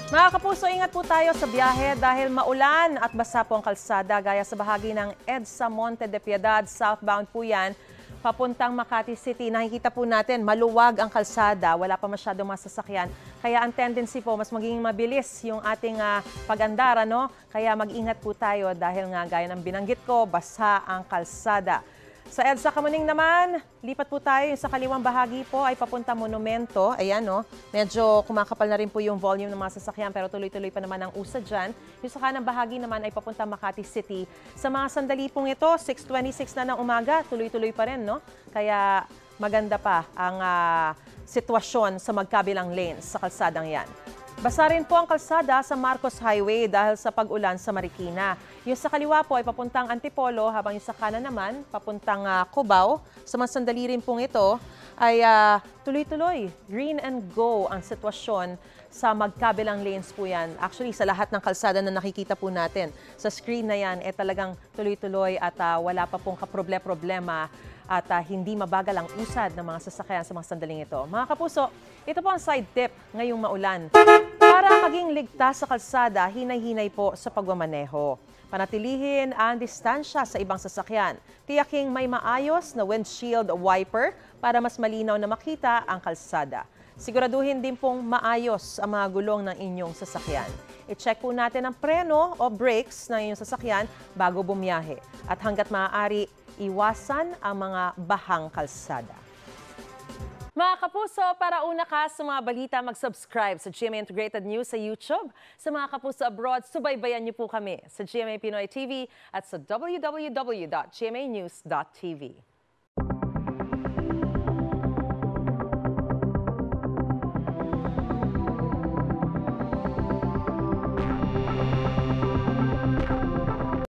Mga kapuso, ingat po tayo sa biyahe dahil maulan at basa po ang kalsada gaya sa bahagi ng EDSA Monte de Piedad. Southbound po yan, papuntang Makati City. Nakikita po natin, maluwag ang kalsada, wala pa masyadong masasakyan. Kaya ang tendency po, mas magiging mabilis yung ating pag-andar, ano? Kaya mag-ingat po tayo dahil nga gaya ng binanggit ko, basa ang kalsada. Sa EDSA Kamuning naman, lipat po tayo. Yung sa kaliwang bahagi po ay papunta Monumento. Ayan, no? Medyo kumakapal na rin po yung volume ng mga sasakyan pero tuloy-tuloy pa naman ang usad dyan. Yung sa kanang bahagi naman ay papunta Makati City. Sa mga sandali pong ito, 6:26 na ng umaga, tuloy-tuloy pa rin, no? Kaya maganda pa ang sitwasyon sa magkabilang lanes sa kalsadang yan. Basa rin po ang kalsada sa Marcos Highway dahil sa pag-ulan sa Marikina. Yung sa kaliwa po ay papuntang Antipolo habang yung sa kanan naman papuntang Cubao. Sa mga sandali rin pong ito ay tuloy-tuloy, green and go ang sitwasyon sa magkabilang lanes po yan. Actually, sa lahat ng kalsada na nakikita po natin sa screen na yan, talagang tuloy-tuloy at wala pa pong kaproblema at hindi mabagal ang usad ng mga sasakyan sa mga sandaling ito. Mga kapuso, ito po ang side tip ngayong maulan. Para maging ligtas sa kalsada, hinay-hinay po sa pagmamaneho. Panatilihin ang distansya sa ibang sasakyan. Tiyaking may maayos na windshield wiper para mas malinaw na makita ang kalsada. Siguraduhin din pong maayos ang mga gulong ng inyong sasakyan. I-check po natin ang preno o brakes ng inyong sasakyan bago bumiyahe. At hanggat maaari, iwasan ang mga bahang kalsada. Mga kapuso, para una ka sa mga balita, mag-subscribe sa GMA Integrated News sa YouTube. Sa mga kapuso abroad, subaybayan niyo po kami sa GMA Pinoy TV at sa www.gmanews.tv.